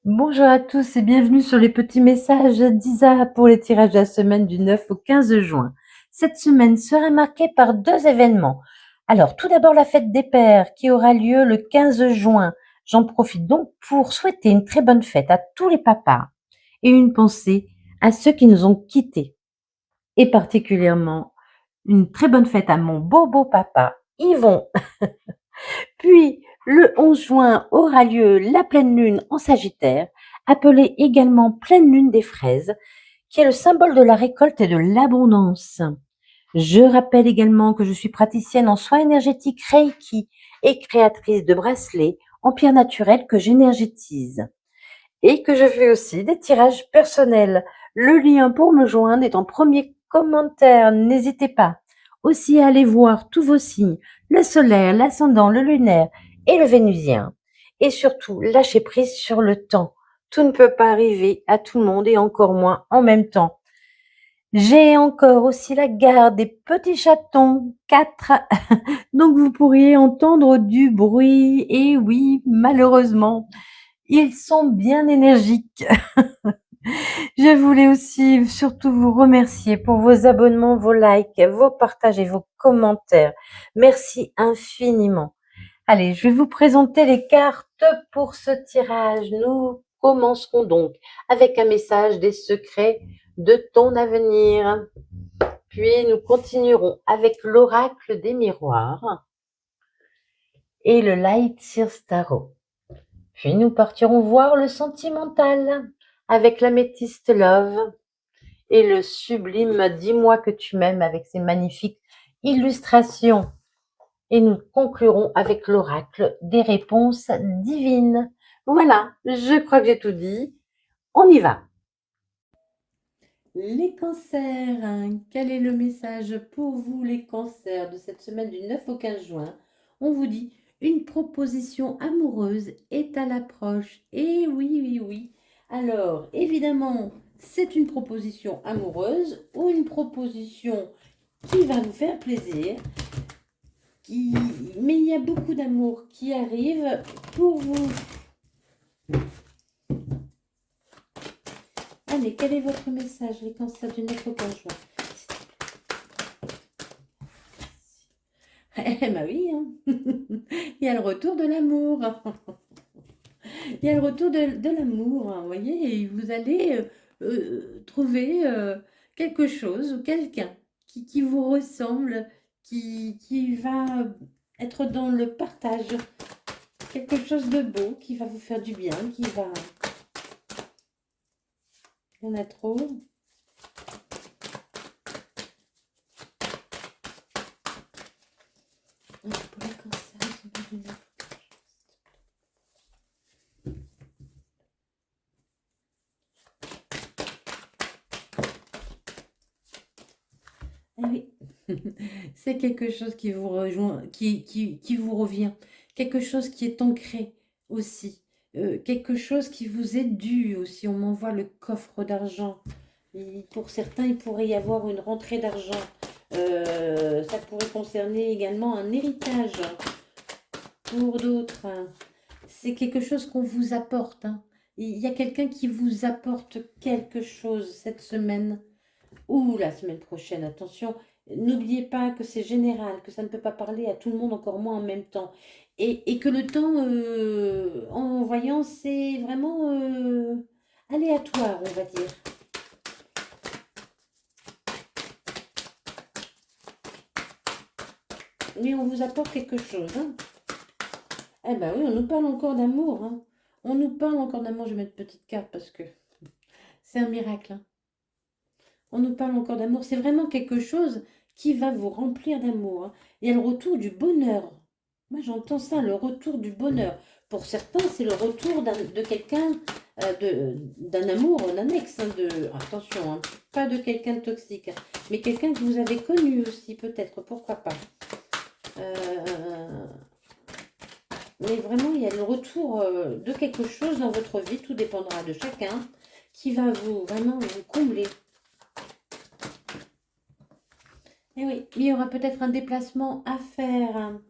Bonjour à tous et bienvenue sur les petits messages d'Isa pour les tirages de la semaine du 9 au 15 juin. Cette semaine sera marquée par deux événements. Alors, tout d'abord la fête des pères qui aura lieu le 15 juin. J'en profite donc pour souhaiter une très bonne fête à tous les papas et une pensée à ceux qui nous ont quittés. Et particulièrement une très bonne fête à mon beau papa, Yvon. Puis, le 11 juin aura lieu la pleine lune en Sagittaire, appelée également pleine lune des fraises, qui est le symbole de la récolte et de l'abondance. Je rappelle également que je suis praticienne en soins énergétiques Reiki et créatrice de bracelets en pierre naturelle que j'énergétise. Et que je fais aussi des tirages personnels. Le lien pour me joindre est en premier commentaire, n'hésitez pas. Aussi à aller voir tous vos signes, le solaire, l'ascendant, le lunaire et le vénusien. Et surtout, lâchez prise sur le temps. Tout ne peut pas arriver à tout le monde et encore moins en même temps. J'ai encore aussi la garde des petits chatons, 4. Donc vous pourriez entendre du bruit. Et oui, malheureusement, ils sont bien énergiques. Je voulais aussi surtout vous remercier pour vos abonnements, vos likes, vos partages et vos commentaires. Merci infiniment. Allez, je vais vous présenter les cartes pour ce tirage. Nous commencerons donc avec un message des secrets de ton avenir. Puis nous continuerons avec l'oracle des miroirs et le Light Sears Tarot. Puis nous partirons voir le sentimental avec l'améthyste Love et le sublime Dis-moi que tu m'aimes avec ses magnifiques illustrations. Et nous conclurons avec l'oracle des réponses divines. Voilà, je crois que j'ai tout dit. On y va. Les cancers, hein, quel est le message pour vous les cancers de cette semaine du 9 au 15 juin? On vous dit, une proposition amoureuse est à l'approche. Et oui. Alors, évidemment, c'est une proposition amoureuse ou une proposition qui va vous faire plaisir. Mais il y a beaucoup d'amour qui arrive pour vous. Allez, quel est votre message, les cancers du 9 au 15 juin? Eh ben oui, hein. Il y a le retour de l'amour. Il y a le retour de l'amour, hein, vous voyez, et vous allez trouver quelque chose ou quelqu'un qui vous ressemble, qui va être dans le partage, quelque chose de beau, qui va vous faire du bien, qui va... Il y en a trop. Pour les cancers, ah oui, c'est quelque chose qui vous rejoint, qui vous revient, quelque chose qui est ancré aussi, quelque chose qui vous est dû aussi. On m'envoie le coffre d'argent. Pour certains, il pourrait y avoir une rentrée d'argent. Ça pourrait concerner également un héritage. Pour d'autres, hein, c'est quelque chose qu'on vous apporte, hein. Il y a quelqu'un qui vous apporte quelque chose cette semaine ou la semaine prochaine. Attention, n'oubliez pas que c'est général, que ça ne peut pas parler à tout le monde, encore moins en même temps. Et que le temps, en voyant, c'est vraiment aléatoire, on va dire. Mais on vous apporte quelque chose, hein. Eh ben oui, on nous parle encore d'amour, hein. On nous parle encore d'amour. Je vais mettre une petite carte parce que c'est un miracle, hein. On nous parle encore d'amour. C'est vraiment quelque chose qui va vous remplir d'amour, hein. Il y a le retour du bonheur. Moi, j'entends ça, le retour du bonheur. Pour certains, c'est le retour de quelqu'un, d'un amour, d'un ex. Hein, attention, hein, pas de quelqu'un de toxique, hein, mais quelqu'un que vous avez connu aussi, peut-être, pourquoi pas. Mais vraiment, il y a le retour de quelque chose dans votre vie, tout dépendra de chacun, qui va vraiment vous combler. Et oui, il y aura peut-être un déplacement à faire, hein,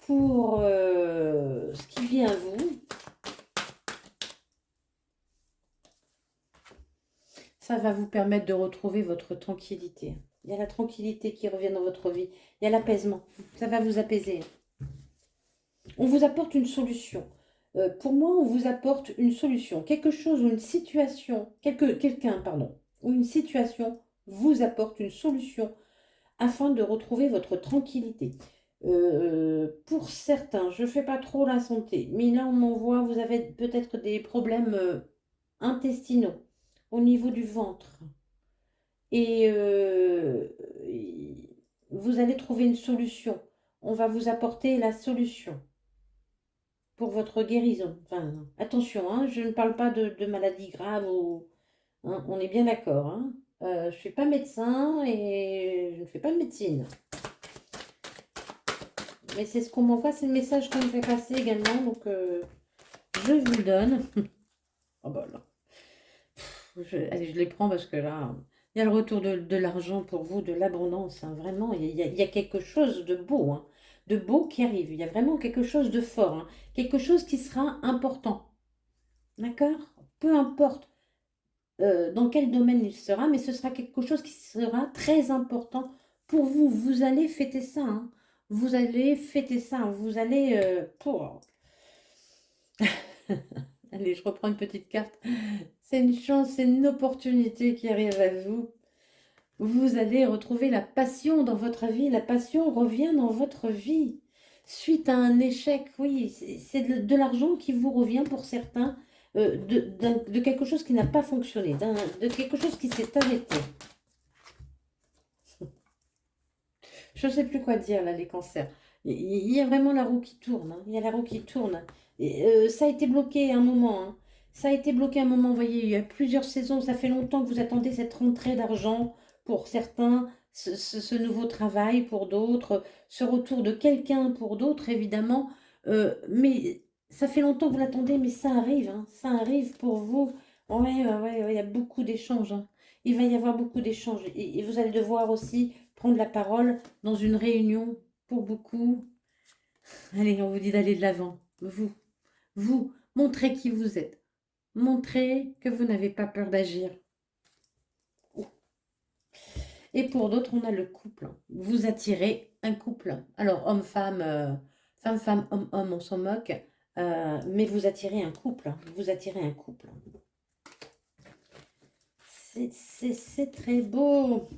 pour ce qui vient à vous. Ça va vous permettre de retrouver votre tranquillité. Il y a la tranquillité qui revient dans votre vie. Il y a l'apaisement. Ça va vous apaiser. On vous apporte une solution. Pour moi, on vous apporte une solution. Quelque chose ou une situation, quelqu'un, pardon, ou une situation vous apporte une solution afin de retrouver votre tranquillité. Pour certains, je ne fais pas trop la santé, mais là on m'envoie, vous avez peut-être des problèmes intestinaux au niveau du ventre. Et vous allez trouver une solution. On va vous apporter la solution pour votre guérison. Enfin, attention, hein, je ne parle pas de maladies graves ou, hein, on est bien d'accord. Hein. Je ne suis pas médecin et je ne fais pas de médecine. Mais c'est ce qu'on m'envoie, c'est le message qu'on me fait passer également. Donc, je vous le donne. Oh bah là. Allez, je les prends parce que là, il y a le retour de l'argent pour vous, de l'abondance. Hein, vraiment, il y a quelque chose de beau qui arrive. Il y a vraiment quelque chose de fort. Hein, quelque chose qui sera important. D'accord? Peu importe dans quel domaine il sera, mais ce sera quelque chose qui sera très important pour vous. Vous allez fêter ça. Hein. Vous allez fêter ça. Vous allez pour. Allez, je reprends une petite carte. C'est une chance, c'est une opportunité qui arrive à vous. Vous allez retrouver la passion dans votre vie. La passion revient dans votre vie. Suite à un échec, oui, c'est de l'argent qui vous revient pour certains, de quelque chose qui n'a pas fonctionné, de quelque chose qui s'est arrêté. Je ne sais plus quoi dire là, les cancers. Il y a vraiment la roue qui tourne. Hein. Il y a la roue qui tourne. Et, ça a été bloqué un moment. Hein. Ça a été bloqué un moment. Vous voyez, il y a plusieurs saisons. Ça fait longtemps que vous attendez cette rentrée d'argent pour certains, ce nouveau travail pour d'autres, ce retour de quelqu'un pour d'autres, évidemment. Mais ça fait longtemps que vous l'attendez, mais ça arrive. Hein. Ça arrive pour vous. Ouais, ouais, ouais, ouais, il y a beaucoup d'échanges. Hein. Il va y avoir beaucoup d'échanges. Et vous allez devoir aussi prendre la parole dans une réunion pour beaucoup. Allez, on vous dit d'aller de l'avant. Vous, montrez qui vous êtes. Montrez que vous n'avez pas peur d'agir. Et pour d'autres, on a le couple. Vous attirez un couple. Alors, homme-femme, femme-femme, homme-homme, on s'en moque. Mais vous attirez un couple. Vous attirez un couple. C'est très beau.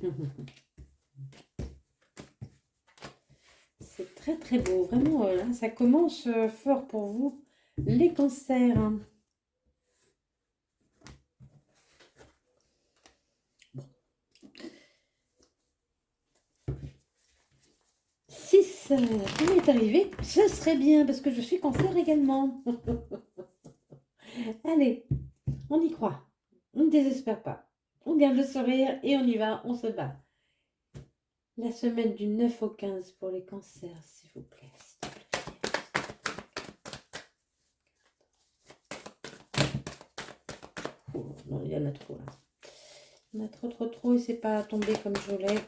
C'est très très beau. Vraiment, là, ça commence fort pour vous. Les cancers. Bon. 6, ça m'est arrivé. Ce serait bien parce que je suis cancer également. Allez, on y croit. On ne désespère pas. On garde le sourire et on y va, on se bat. La semaine du 9 au 15 pour les cancers, s'il vous plaît. Oh, non, il y en a trop là. Il y en a trop et c'est pas tombé comme je voulais.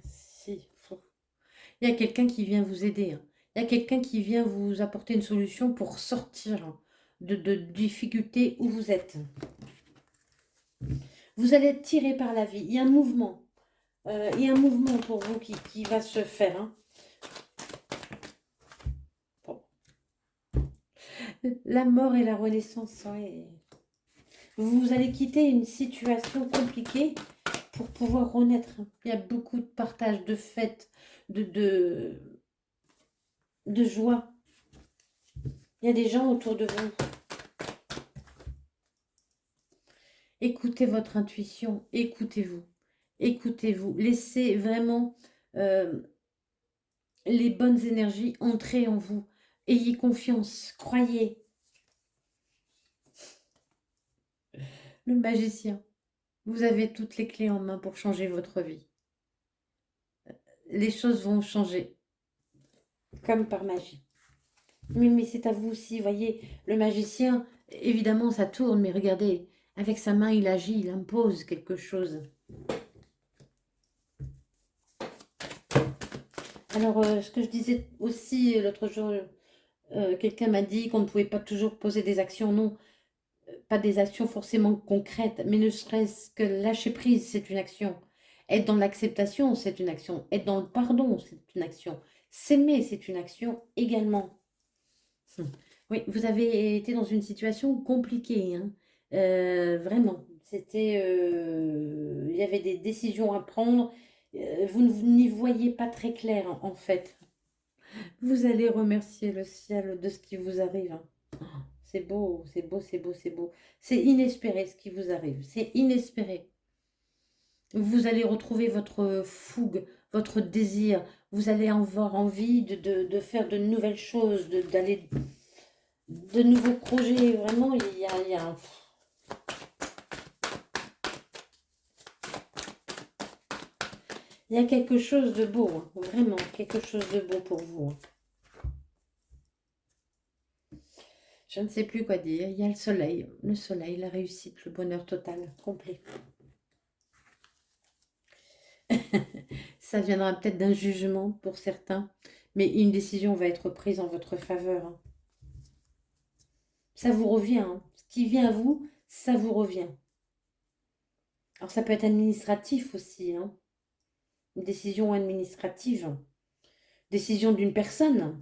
Si. Il y a quelqu'un qui vient vous aider. Hein. Il y a quelqu'un qui vient vous apporter une solution pour sortir de difficultés où vous êtes. Vous allez être tiré par la vie. Il y a un mouvement. Il y a un mouvement pour vous qui va se faire. Hein. Bon. La mort et la renaissance. Ouais. Vous allez quitter une situation compliquée pour pouvoir renaître. Il y a beaucoup de partage, de fêtes, de joie. Il y a des gens autour de vous. Écoutez votre intuition, écoutez-vous. Écoutez-vous. Laissez vraiment les bonnes énergies entrer en vous. Ayez confiance, croyez. Le magicien, vous avez toutes les clés en main pour changer votre vie. Les choses vont changer, comme par magie. Mais c'est à vous aussi, voyez, le magicien, évidemment ça tourne, mais regardez, avec sa main il agit, il impose quelque chose. Alors, ce que je disais aussi l'autre jour, quelqu'un m'a dit qu'on ne pouvait pas toujours poser des actions. Non, pas des actions forcément concrètes, mais ne serait-ce que lâcher prise, c'est une action. Être dans l'acceptation, c'est une action. Être dans le pardon, c'est une action. S'aimer, c'est une action également. Oui, vous avez été dans une situation compliquée, hein. Vraiment. Il y avait des décisions à prendre. Vous n'y voyez pas très clair, en fait. Vous allez remercier le ciel de ce qui vous arrive, hein. C'est beau, c'est beau, c'est beau, c'est beau. C'est inespéré ce qui vous arrive. C'est inespéré. Vous allez retrouver votre fougue, votre désir. Vous allez avoir envie de faire de nouvelles choses, d'aller de nouveaux projets. Vraiment, il y a quelque chose de beau, hein. Vraiment, quelque chose de beau pour vous, hein. Je ne sais plus quoi dire. Il y a le soleil, la réussite, le bonheur total, complet. Ça viendra peut-être d'un jugement pour certains, mais une décision va être prise en votre faveur, hein. Ça vous revient, hein. Ce qui vient à vous, ça vous revient. Alors ça peut être administratif aussi, hein. Une décision administrative. Décision d'une personne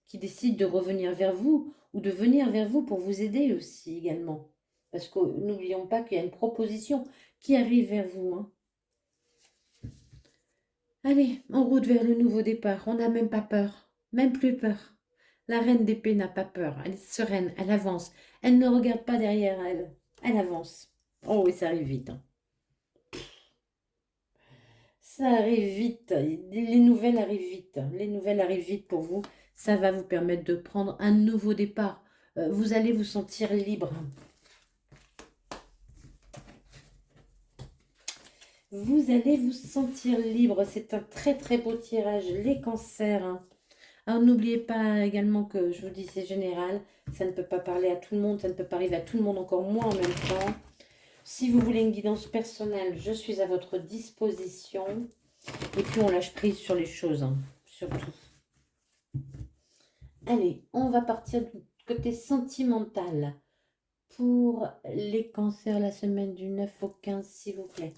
qui décide de revenir vers vous ou de venir vers vous pour vous aider aussi également. Parce que n'oublions pas qu'il y a une proposition qui arrive vers vous, hein. Allez, en route vers le nouveau départ. On n'a même pas peur, même plus peur. La reine d'épée n'a pas peur. Elle est sereine, elle avance. Elle ne regarde pas derrière elle. Elle avance. Oh oui, ça arrive vite, hein. Ça arrive vite. Les nouvelles arrivent vite. Les nouvelles arrivent vite pour vous. Ça va vous permettre de prendre un nouveau départ. Vous allez vous sentir libre. Vous allez vous sentir libre. C'est un très très beau tirage. Les cancers, hein. Alors n'oubliez pas également que je vous dis c'est général. Ça ne peut pas parler à tout le monde. Ça ne peut pas arriver à tout le monde, encore moins en même temps. Si vous voulez une guidance personnelle, je suis à votre disposition. Et puis on lâche prise sur les choses, hein, surtout. Allez, on va partir du côté sentimental pour les cancers la semaine du 9 au 15, s'il vous plaît.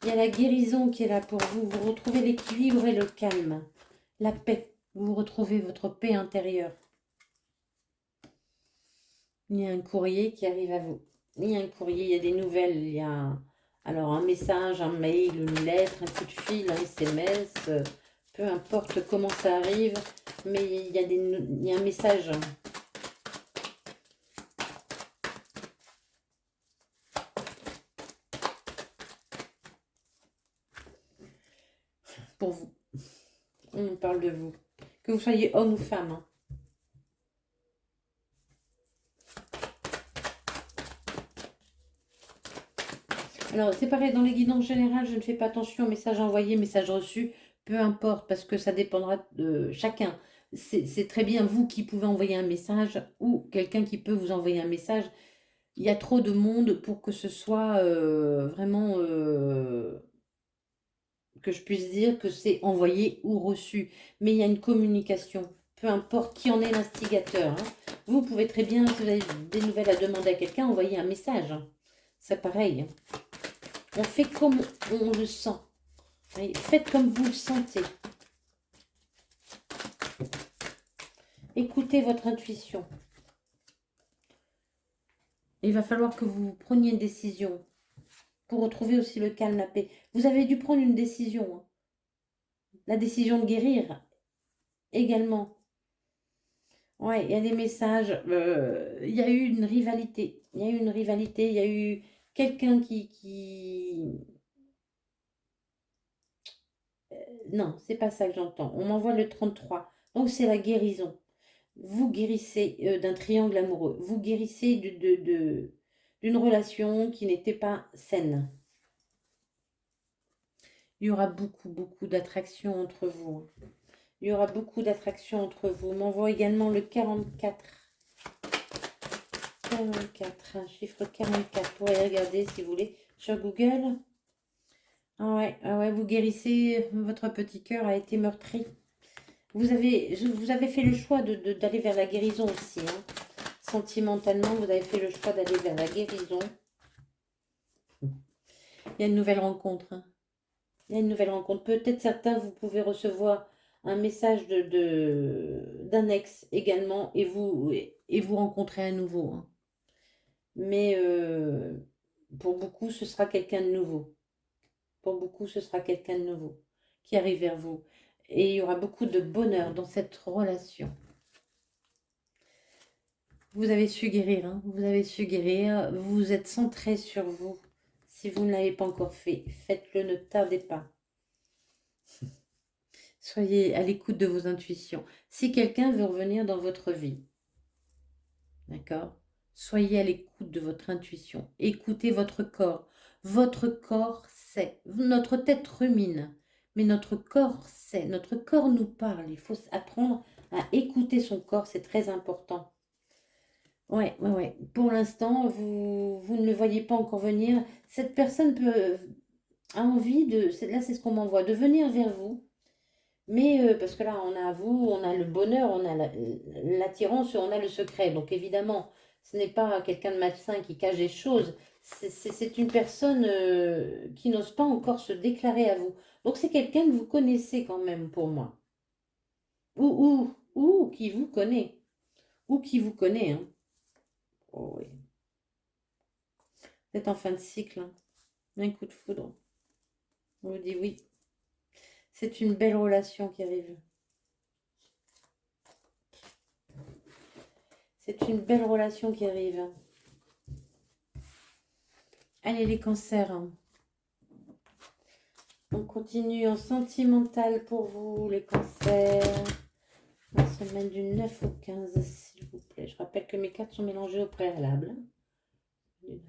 Il y a la guérison qui est là pour vous. Vous retrouvez l'équilibre et le calme, la paix. Vous retrouvez votre paix intérieure. Il y a un courrier qui arrive à vous. Il y a un courrier, il y a des nouvelles. Il y a alors un message, un mail, une lettre, un coup de fil, un SMS. Peu importe comment ça arrive, mais il y a un message. Pour vous. On parle de vous. Que vous soyez homme ou femme, hein. Alors, c'est pareil, dans les guidances générales, je ne fais pas attention, message envoyé, message reçu, peu importe, parce que ça dépendra de chacun. C'est très bien vous qui pouvez envoyer un message ou quelqu'un qui peut vous envoyer un message. Il y a trop de monde pour que ce soit vraiment que je puisse dire que c'est envoyé ou reçu. Mais il y a une communication, peu importe qui en est l'instigateur, hein. Vous pouvez très bien, si vous avez des nouvelles à demander à quelqu'un, envoyer un message, hein. C'est pareil, hein. On fait comme on le sent. Faites comme vous le sentez. Écoutez votre intuition. Il va falloir que vous preniez une décision pour retrouver aussi le calme, la paix. Vous avez dû prendre une décision, hein. La décision de guérir également. Ouais, il y a des messages. Il y a eu une rivalité. Il y a eu une rivalité. Il y a eu quelqu'un qui... Non, c'est pas ça que j'entends. On m'envoie le 33. Donc c'est la guérison. Vous guérissez d'un triangle amoureux. Vous guérissez d'une relation qui n'était pas saine. Il y aura beaucoup, beaucoup d'attraction entre vous. Il y aura beaucoup d'attraction entre vous. On m'envoie également le 44. 44, chiffre 44. Vous pourrez regarder si vous voulez sur Google. Ah ouais, vous guérissez, votre petit cœur a été meurtri. Vous avez fait le choix d'aller vers la guérison aussi, hein. Sentimentalement, vous avez fait le choix d'aller vers la guérison. Il y a une nouvelle rencontre, hein. Il y a une nouvelle rencontre. Peut-être certains, vous pouvez recevoir un message d'un ex également et vous rencontrez à nouveau, hein. Mais pour beaucoup, ce sera quelqu'un de nouveau. Pour beaucoup, ce sera quelqu'un de nouveau qui arrive vers vous. Et il y aura beaucoup de bonheur dans cette relation. Vous avez su guérir, hein, vous avez su guérir. Vous êtes centré sur vous. Si vous ne l'avez pas encore fait, faites-le, ne tardez pas. Soyez à l'écoute de vos intuitions. Si quelqu'un veut revenir dans votre vie, d'accord? Soyez à l'écoute de votre intuition. Écoutez votre corps. Votre corps sait. Notre tête rumine, mais notre corps sait. Notre corps nous parle. Il faut apprendre à écouter son corps. C'est très important. Ouais, ouais, ouais. Pour l'instant, vous ne le voyez pas encore venir. Cette personne a envie là, c'est ce qu'on m'envoie, de venir vers vous. Mais parce que là, on a vous, on a le bonheur, on a l'attirance, on a le secret. Donc évidemment, ce n'est pas quelqu'un de malsain qui cache des choses. C'est une personne qui n'ose pas encore se déclarer à vous. Donc c'est quelqu'un que vous connaissez quand même pour moi. Ou qui vous connaît. Ou qui vous connaît, hein. Oh oui. Vous êtes en fin de cycle, hein. Un coup de foudre. On vous dit oui. C'est une belle relation qui arrive. C'est une belle relation qui arrive. Allez, les cancers, hein. On continue en sentimental pour vous, les cancers. La semaine du 9 au 15, s'il vous plaît. Je rappelle que mes cartes sont mélangées au préalable. Du 9 au 15.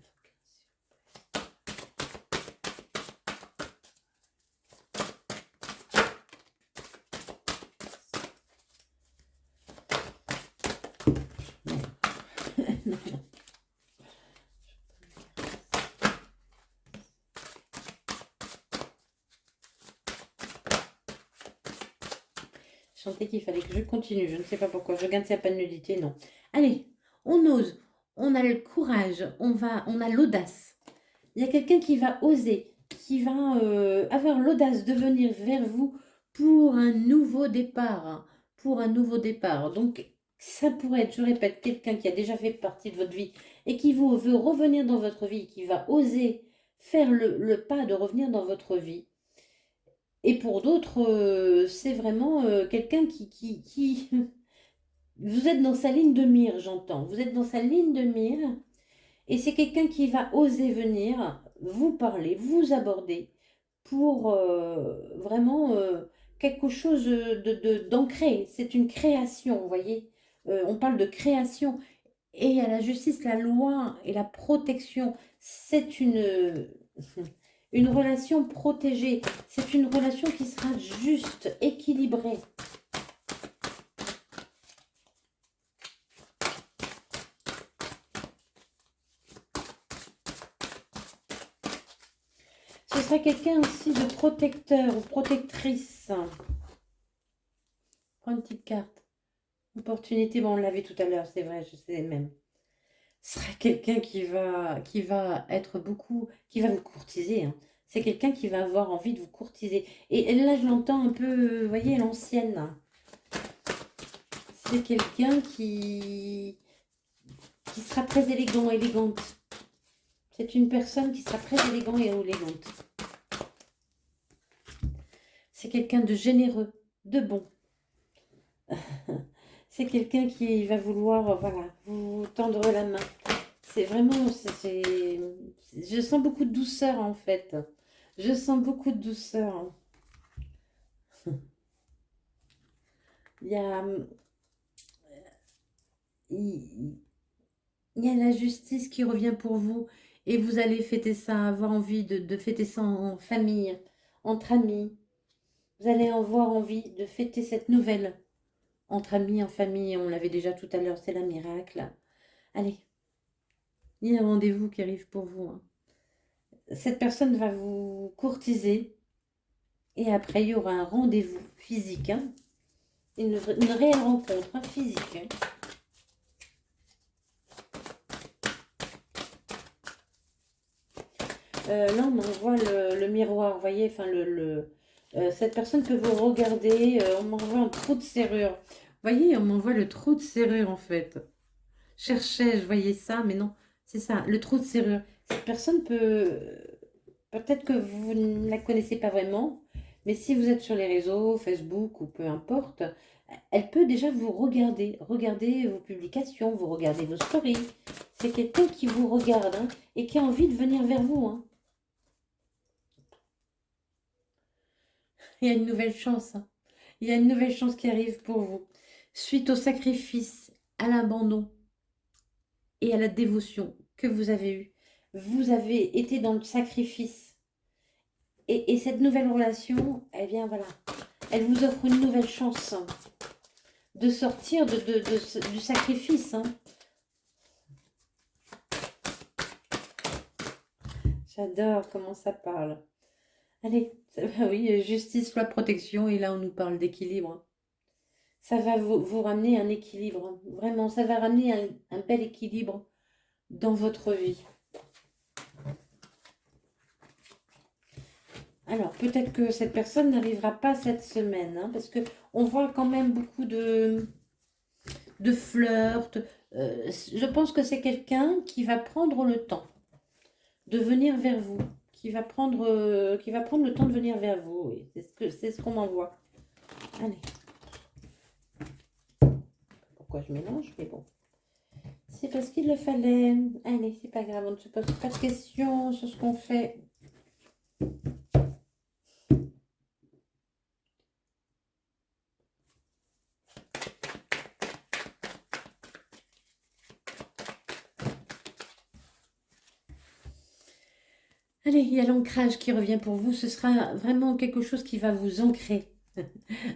Je sentais qu'il fallait que je continue. Je ne sais pas pourquoi. Je gagne sa nudité, non. Allez, on ose. On a le courage. On a l'audace. Il y a quelqu'un qui va oser, qui va avoir l'audace de venir vers vous pour un nouveau départ, hein. Pour un nouveau départ. Donc, ça pourrait être, je répète, quelqu'un qui a déjà fait partie de votre vie et qui vous veut revenir dans votre vie, qui va oser faire le pas de revenir dans votre vie. Et pour d'autres, c'est vraiment quelqu'un qui... Vous êtes dans sa ligne de mire, j'entends. Vous êtes dans sa ligne de mire. Et c'est quelqu'un qui va oser venir vous parler, vous aborder pour vraiment quelque chose d'ancré. C'est une création, vous voyez. On parle de création. Et à la justice, la loi et la protection, c'est une relation protégée. C'est une relation qui sera juste, équilibrée. Ce serait quelqu'un aussi de protecteur ou protectrice. Prends une petite carte. Opportunité, bon, on l'avait tout à l'heure, c'est vrai, je sais même. Ce serait quelqu'un qui va être beaucoup, qui va vous courtiser, hein. C'est quelqu'un qui va avoir envie de vous courtiser. Et là, je l'entends un peu, vous voyez, l'ancienne. C'est quelqu'un qui sera très élégant, élégante. C'est une personne qui sera très élégant et élégante. C'est quelqu'un de généreux, de bon. C'est quelqu'un qui va vouloir, voilà, vous tendre la main. C'est vraiment, je sens beaucoup de douceur en fait. Je sens beaucoup de douceur. Il y a, il, il y a la justice qui revient pour vous et vous allez fêter ça, avoir envie de fêter ça en famille, entre amis. Vous allez avoir envie de fêter cette nouvelle entre amis, en famille. On l'avait déjà tout à l'heure, c'est la miracle. Allez, Il y a un rendez-vous qui arrive pour vous, hein. Cette personne va vous courtiser et après, il y aura un rendez-vous physique, hein. Une réelle rencontre, hein, physique, hein. Là, on m'envoie le miroir, vous voyez, enfin, cette personne peut vous regarder, on m'envoie un trou de serrure. Vous voyez, on m'envoie le trou de serrure, en fait. Cherchais, je voyais ça, mais non, c'est ça, le trou de serrure. Cette personne peut-être que vous ne la connaissez pas vraiment, mais si vous êtes sur les réseaux, Facebook ou peu importe, elle peut déjà vous regarder vos publications, vous regardez vos stories. C'est quelqu'un qui vous regarde, hein, et qui a envie de venir vers vous, hein. Il y a une nouvelle chance, hein. Il y a une nouvelle chance qui arrive pour vous. Suite au sacrifice, à l'abandon et à la dévotion que vous avez eue, vous avez été dans le sacrifice. Et cette nouvelle relation, eh bien voilà, elle vous offre une nouvelle chance de sortir du sacrifice, hein. J'adore comment ça parle. Allez, bah oui, justice, loi, protection, et là on nous parle d'équilibre, hein. Ça va vous ramener un équilibre, hein. Vraiment, ça va ramener un bel équilibre dans votre vie. Alors, peut-être que cette personne n'arrivera pas cette semaine, hein, parce que on voit quand même beaucoup de flirt. Je pense que c'est quelqu'un qui va prendre le temps de venir vers vous, qui va prendre le temps de venir vers vous. Oui, c'est ce qu'on m'envoie. Allez, pourquoi je mélange? Mais bon, c'est parce qu'il le fallait. Allez, c'est pas grave, on ne se pose pas de questions sur ce qu'on fait. Allez, il y a l'ancrage qui revient pour vous. Ce sera vraiment quelque chose qui va vous ancrer.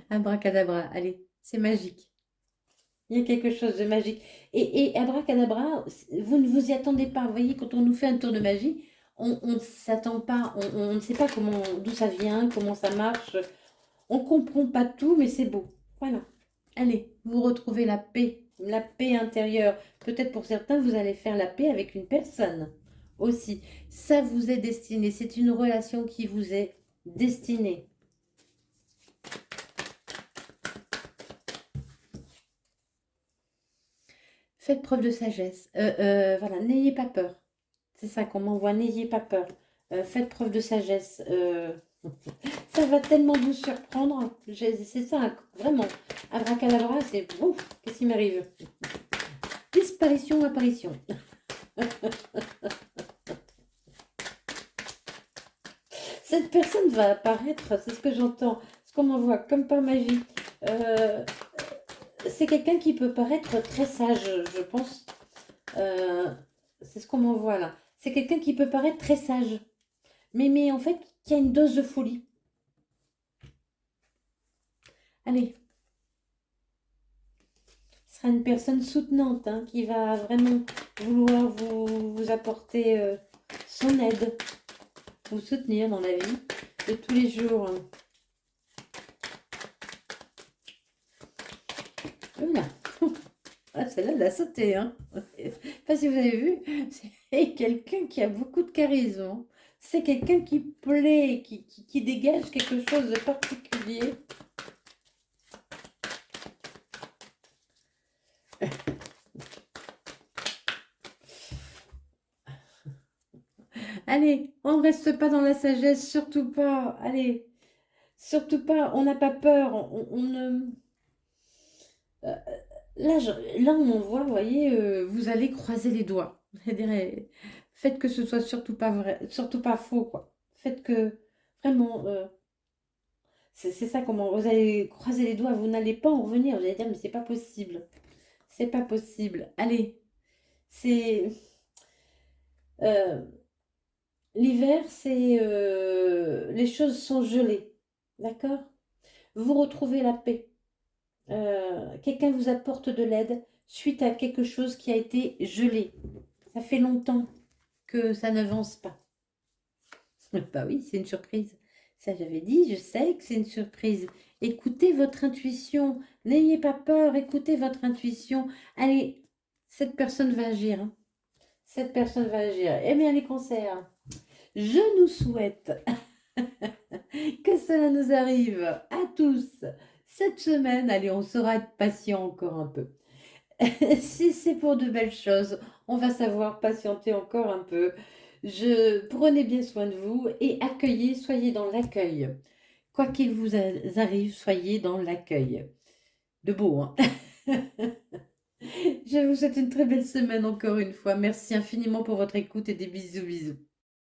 Abracadabra, allez, c'est magique. Il y a quelque chose de magique. Et abracadabra, vous ne vous y attendez pas. Vous voyez, quand on nous fait un tour de magie, on ne s'attend pas, on ne sait pas comment, d'où ça vient, comment ça marche. On ne comprend pas tout, mais c'est beau. Voilà. Allez, vous retrouvez la paix intérieure. Peut-être pour certains, vous allez faire la paix avec une personne aussi. Ça vous est destiné. C'est une relation qui vous est destinée. Faites preuve de sagesse. Voilà, n'ayez pas peur. C'est ça qu'on m'envoie, n'ayez pas peur. Faites preuve de sagesse. Ça va tellement vous surprendre. C'est ça, vraiment. Abracadabra, c'est ouf, qu'est-ce qui m'arrive? Disparition, apparition. Cette personne va apparaître, c'est ce que j'entends, ce qu'on m'envoie, comme par magie. Euh, c'est quelqu'un qui peut paraître très sage, je pense. Euh, c'est ce qu'on m'envoie là. C'est quelqu'un qui peut paraître très sage, mais en fait, qui a une dose de folie. Allez, ce sera une personne soutenante, hein, qui va vraiment vouloir vous apporter son aide, vous soutenir dans la vie de tous les jours. Voilà. Ah, celle-là, elle a sauté, hein. Je sais pas si vous avez vu, c'est quelqu'un qui a beaucoup de charisme, hein. C'est quelqu'un qui plaît, qui dégage quelque chose de particulier. Allez, on ne reste pas dans la sagesse, surtout pas. Allez, surtout pas, on n'a pas peur. On ne... Euh, là, là, on voit, vous voyez, vous allez croiser les doigts. C'est-à-dire, faites que ce soit surtout pas vrai, surtout pas faux, quoi. Faites que, vraiment, c'est ça comment vous allez croiser les doigts, vous n'allez pas en revenir. Vous allez dire, mais c'est pas possible. C'est pas possible. Allez, c'est... euh, l'hiver, c'est... les choses sont gelées. D'accord? Vous retrouvez la paix. Quelqu'un vous apporte de l'aide suite à quelque chose qui a été gelé. Ça fait longtemps que ça n'avance pas. Bah oui, c'est une surprise. Ça, j'avais dit, je sais que c'est une surprise. Écoutez votre intuition. N'ayez pas peur, écoutez votre intuition. Allez, cette personne va agir, hein. Cette personne va agir. Eh bien, les cancers, je nous souhaite que cela nous arrive à tous cette semaine. Allez, on saura être patient encore un peu. Si c'est pour de belles choses, on va savoir patienter encore un peu. Prenez bien soin de vous et accueillez, soyez dans l'accueil. Quoi qu'il vous arrive, soyez dans l'accueil. De beau, hein? Je vous souhaite une très belle semaine encore une fois. Merci infiniment pour votre écoute et des bisous, bisous.